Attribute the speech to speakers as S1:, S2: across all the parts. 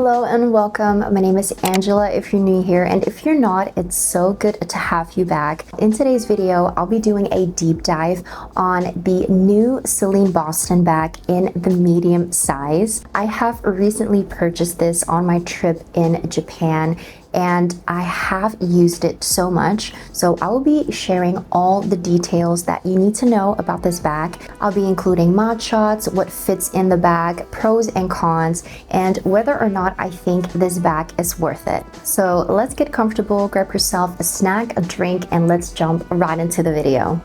S1: Hello and welcome. My name is Angela if you're new here, and if you're not, it's so good to have you back. In today's video, I'll be doing a deep dive on the new Celine Boston bag in the medium size. I have recently purchased this on my trip in Japan, and I have used it so much, so I will be sharing all the details that you need to know about this bag. I'll be including mod shots, what fits in the bag, pros and cons, and whether or not I think this bag is worth it. So let's get comfortable, grab yourself a snack, a drink, and let's jump right into the video.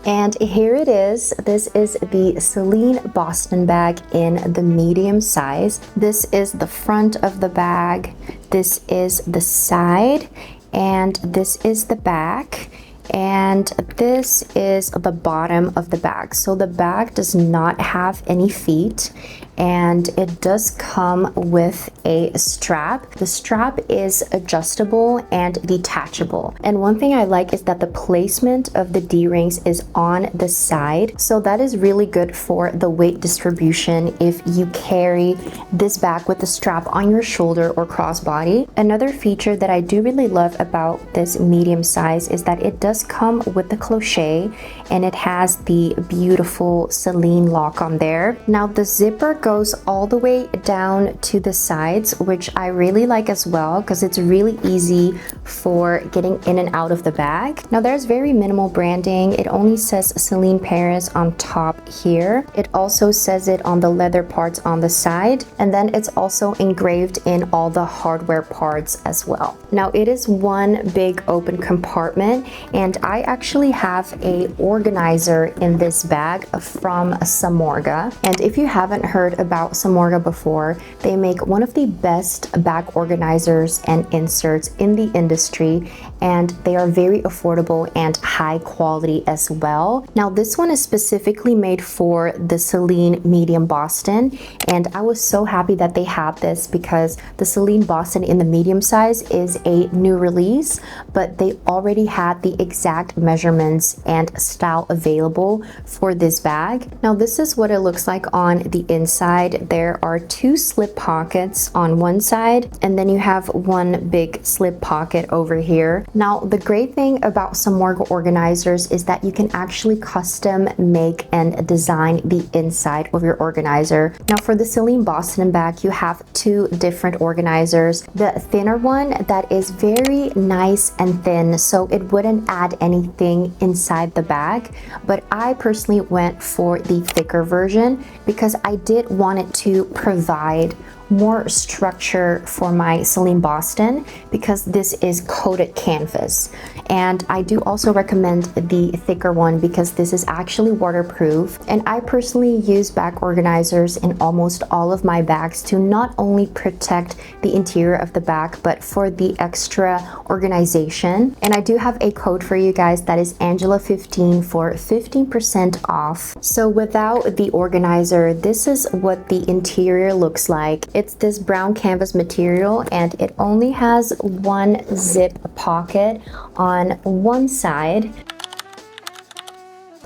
S1: And here it is. This is the Celine Boston bag in the medium size. This is the front of the bag. This is the side, and this is the back. And this is the bottom of the bag. So the bag does not have any feet, and it does come with a strap. The strap is adjustable and detachable. And one thing I like is that the placement of the D-rings is on the side. So that is really good for the weight distribution if you carry this bag with the strap on your shoulder or crossbody. Another feature that I do really love about this medium size is that it does come with the crochet, and it has the beautiful Celine lock on there. Now the zipper goes all the way down to the sides, which I really like as well because it's really easy for getting in and out of the bag. Now there's very minimal branding. It only says Celine Paris on top here. It also says it on the leather parts on the side, and then it's also engraved in all the hardware parts as well. Now it is one big open compartment, and I actually have a organizer in this bag from Samorga. And if you haven't heard about Samorga before, they make one of the best bag organizers and inserts in the industry, and they are very affordable and high quality as well. Now this one is specifically made for the Celine medium Boston, and I was so happy that they had this because the Celine Boston in the medium size is a new release, but they already had the exact measurements and style available for this bag. Now this is what it looks like on the inside. There are two slip pockets on one side, and then you have one big slip pocket over here. Now the great thing about Samorga organizers is that you can actually custom make and design the inside of your organizer. Now for the Celine Boston bag, you have two different organizers. The thinner one that is very nice and thin, so it wouldn't add anything inside the bag, but I personally went for the thicker version because I did want it to provide more structure for my Celine Boston because this is coated canvas. And I do also recommend the thicker one because this is actually waterproof, and I personally use bag organizers in almost all of my bags to not only protect the interior of the bag but for the extra organization. And I do have a code for you guys that is Angela15 for 15% off. So without the organizer, this is what the interior looks like. It's this brown canvas material, and it only has one zip pocket on one side.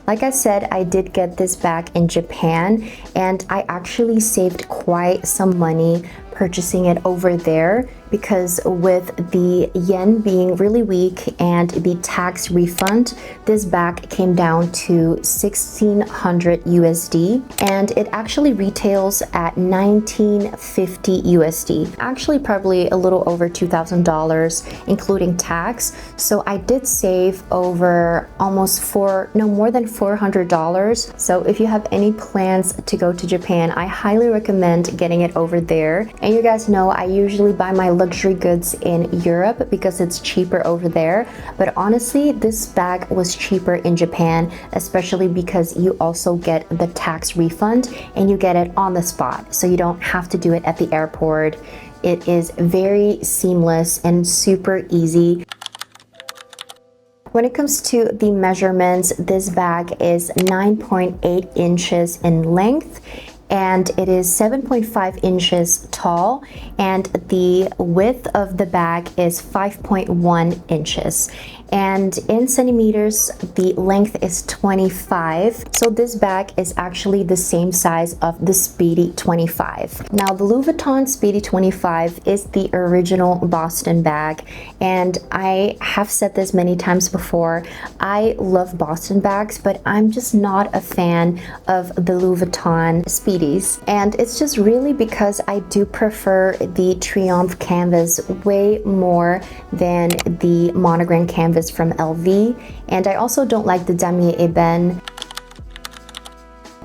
S1: Like I said, I did get this bag in Japan, and I actually saved quite some money purchasing it over there because with the yen being really weak and the tax refund, this bag came down to 1600 USD, and it actually retails at 1950 USD. Actually probably a little over $2,000 including tax. So I did save over more than $400. So if you have any plans to go to Japan, I highly recommend getting it over there. And you guys know I usually buy my luxury goods in Europe because it's cheaper over there, but honestly this bag was cheaper in Japan, especially because you also get the tax refund and you get it on the spot, so you don't have to do it at the airport. It is very seamless and super easy. When it comes to the measurements, this bag is 9.8 inches in length and it is 7.5 inches tall, and the width of the bag is 5.1 inches. And in centimeters, the length is 25. So this bag is actually the same size of the Speedy 25. Now, the Louis Vuitton Speedy 25 is the original Boston bag, and I have said this many times before. I love Boston bags, but I'm just not a fan of the Louis Vuitton Speedies. And it's just really because I do prefer the Triomphe canvas way more than the monogram canvas from LV, and I also don't like the damier ébène.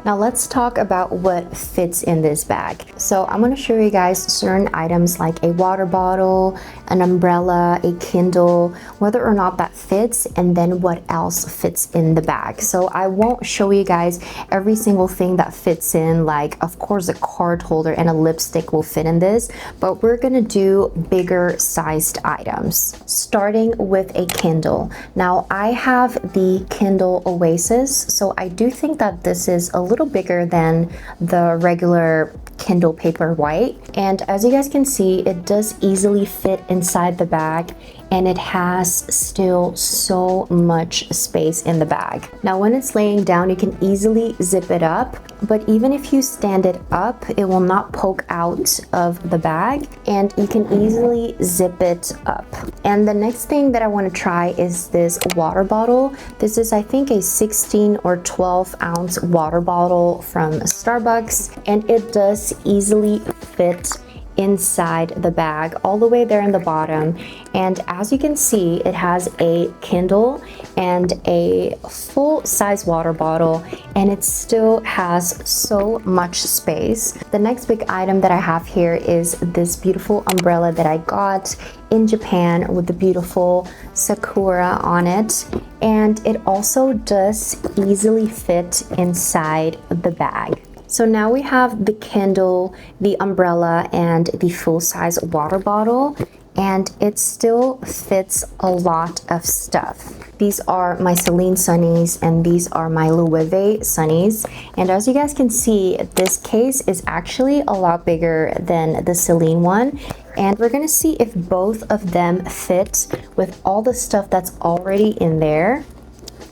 S1: Now let's talk about what fits in this bag. So I'm going to show you guys certain items like a water bottle, an umbrella, a Kindle, whether or not that fits, and then what else fits in the bag. So I won't show you guys every single thing that fits in, like of course a card holder and a lipstick will fit in this, but we're going to do bigger sized items, starting with a Kindle. Now I have the Kindle Oasis, so I do think that this is a little bigger than the regular Kindle Paperwhite, and as you guys can see, it does easily fit inside the bag, and it has still so much space in the bag. Now when it's laying down, you can easily zip it up, but even if you stand it up, it will not poke out of the bag, and you can easily zip it up. And the next thing that I want to try is this water bottle. This is, I think, a 16 or 12 ounce water bottle from Starbucks, and it does easily fit inside the bag all the way there in the bottom. And as you can see, it has a Kindle and a full-size water bottle, and it still has so much space. The next big item that I have here is this beautiful umbrella that I got in Japan with the beautiful sakura on it, and it also does easily fit inside the bag. So now we have the Kindle, the umbrella, and the full-size water bottle, and it still fits a lot of stuff. These are my Celine sunnies, and these are my Louis Vuitton sunnies. And as you guys can see, this case is actually a lot bigger than the Celine one. And we're gonna see if both of them fit with all the stuff that's already in there.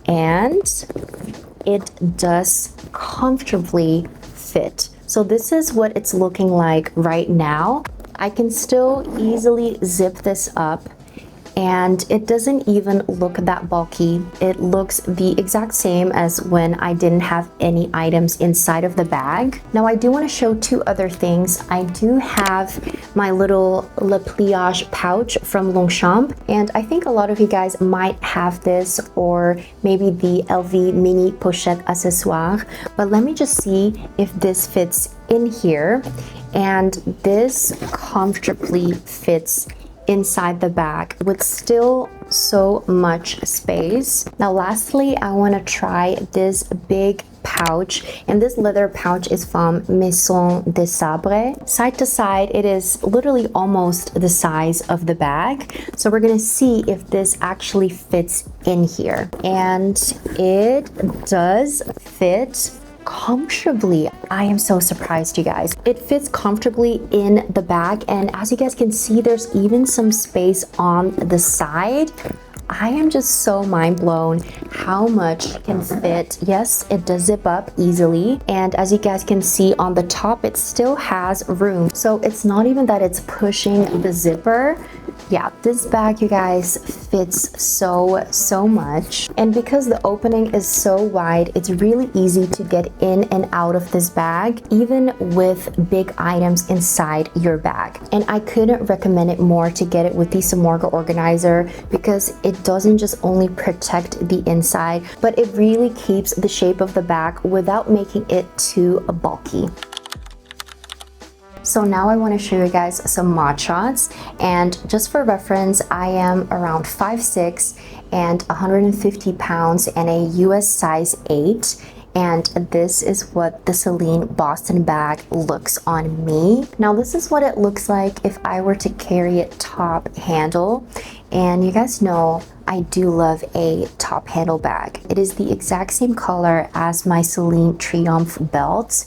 S1: And it does comfortably fit. So this is what it's looking like right now. I can still easily zip this up, and it doesn't even look that bulky. It looks the exact same as when I didn't have any items inside of the bag. Now I do want to show two other things. I do have my little Le Pliage pouch from Longchamp, and I think a lot of you guys might have this, or maybe the LV mini pochette accessoire, but let me just see if this fits in here. And this comfortably fits inside the bag with still so much space. Now lastly, I want to try this big pouch, and this leather pouch is from Maison des Sabres. Side to side, it is literally almost the size of the bag. So we're gonna see if this actually fits in here, and it does fit comfortably. I am so surprised, you guys. It fits comfortably in the bag, and as you guys can see, there's even some space on the side. I am just so mind blown how much can fit. Yes, it does zip up easily, and as you guys can see on the top, it still has room. So it's not even that it's pushing the zipper. Yeah, this bag, you guys, fits so much. And because the opening is so wide, it's really easy to get in and out of this bag, even with big items inside your bag. And I couldn't recommend it more to get it with the Samorga organizer, because it doesn't just only protect the inside, but it really keeps the shape of the bag without making it too bulky. So now I want to show you guys some mod shots, and just for reference, I am around 5'6" and 150 pounds and a US size 8, and this is what the Celine Boston bag looks on me. Now this is what it looks like if I were to carry it top handle, and you guys know I do love a top handle bag. It is the exact same color as my Celine Triomphe belt.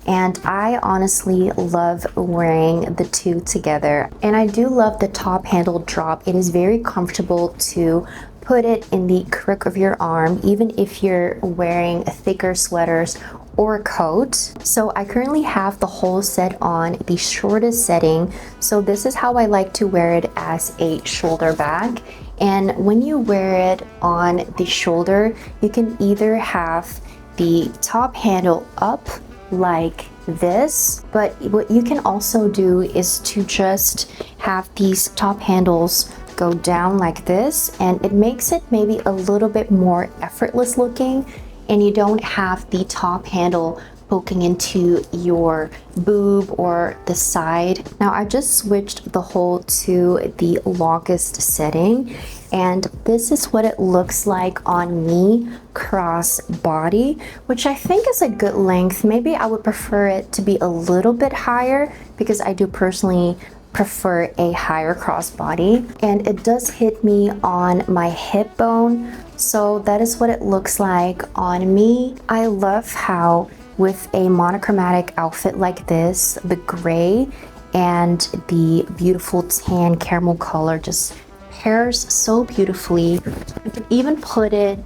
S1: and I honestly love wearing the two together. And I do love the top handle drop. It is very comfortable to put it in the crook of your arm, even if you're wearing thicker sweaters or a coat. So I currently have the whole set on the shortest setting. So this is how I like to wear it as a shoulder bag. And when you wear it on the shoulder, you can either have the top handle up like this, but what you can also do is to just have these top handles go down like this, and it makes it maybe a little bit more effortless looking, and you don't have the top handle poking into your boob or the side. Now I just switched the hole to the longest setting, and this is what it looks like on me cross body, which I think is a good length. Maybe I would prefer it to be a little bit higher because I do personally prefer a higher crossbody, and it does hit me on my hip bone. So that is what it looks like on me. I love how with a monochromatic outfit like this, the gray and the beautiful tan caramel color just pairs so beautifully. You can even put it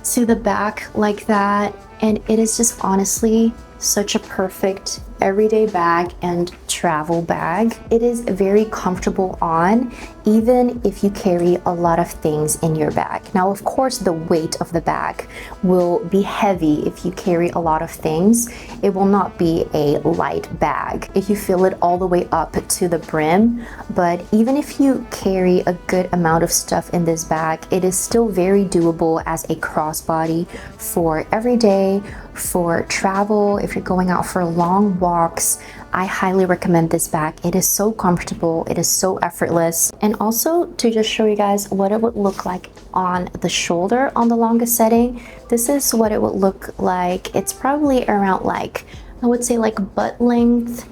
S1: to the back like that, and it is just honestly such a perfect everyday bag and travel bag. It is very comfortable on, even if you carry a lot of things in your bag. Now, of course, the weight of the bag will be heavy if you carry a lot of things. It will not be a light bag if you fill it all the way up to the brim. But even if you carry a good amount of stuff in this bag, it is still very doable as a crossbody for everyday, for travel, if you're going out for long walks. I highly recommend this bag. It is so comfortable, it is so effortless. And also to just show you guys what it would look like on the shoulder on the longest setting, this is what it would look like. It's probably around like, I would say like butt length,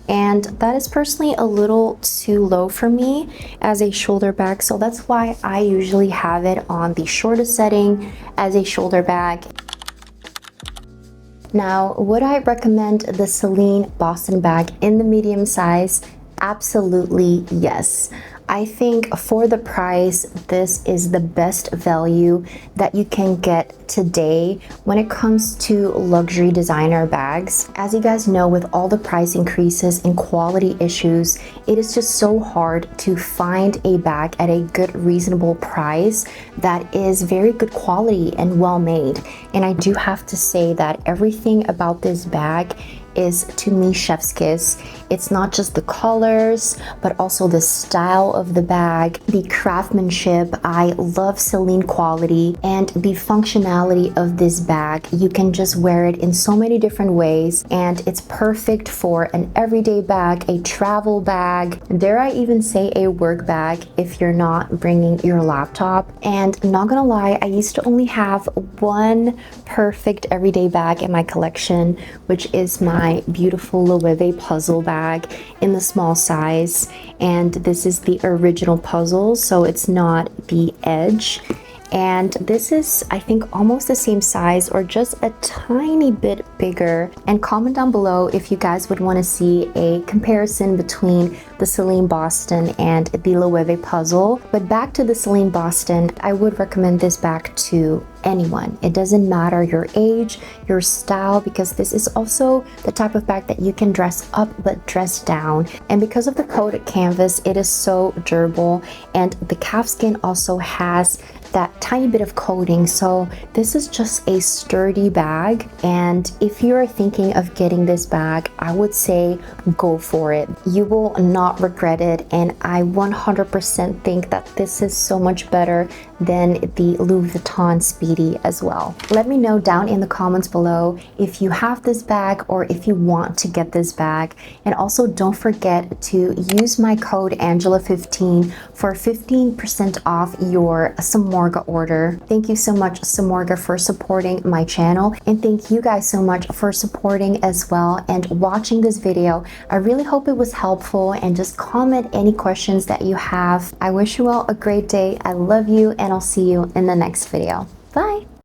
S1: and that is personally a little too low for me as a shoulder bag. So that's why I usually have it on the shortest setting as a shoulder bag. Now, would I recommend the Celine Boston bag in the medium size? Absolutely yes. I think for the price, this is the best value that you can get today when it comes to luxury designer bags. As you guys know, with all the price increases and quality issues, it is just so hard to find a bag at a good, reasonable price that is very good quality and well made. And I do have to say that everything about this bag is, to me, chef's kiss. It's not just the colors, but also the style of the bag, the craftsmanship. I love Celine quality and the functionality of this bag. You can just wear it in so many different ways, and it's perfect for an everyday bag, a travel bag, dare I even say a work bag if you're not bringing your laptop. And not gonna lie, I used to only have one perfect everyday bag in my collection, which is my beautiful Loewe puzzle bag in the small size, and this is the original puzzle, so it's not the edge. And this is, I think, almost the same size or just a tiny bit bigger. And comment down below if you guys would want to see a comparison between the Celine Boston and the Loewe puzzle. But back to the Celine Boston, I would recommend this bag to anyone. It doesn't matter your age, your style, because this is also the type of bag that you can dress up but dress down. And because of the coated canvas, it is so durable, and the calfskin also has that tiny bit of coating, so this is just a sturdy bag. And if you're thinking of getting this bag, I would say go for it. You will not regret it, and I 100% think that this is so much better than the Louis Vuitton Speedy as well. Let me know down in the comments below if you have this bag or if you want to get this bag. And also don't forget to use my code Angela15 for 15% off your Samorga order. Thank you so much, Samorga, for supporting my channel, and thank you guys so much for supporting as well and watching this video. I really hope it was helpful, and just comment any questions that you have. I wish you all a great day. I love you, and I'll see you in the next video. Bye!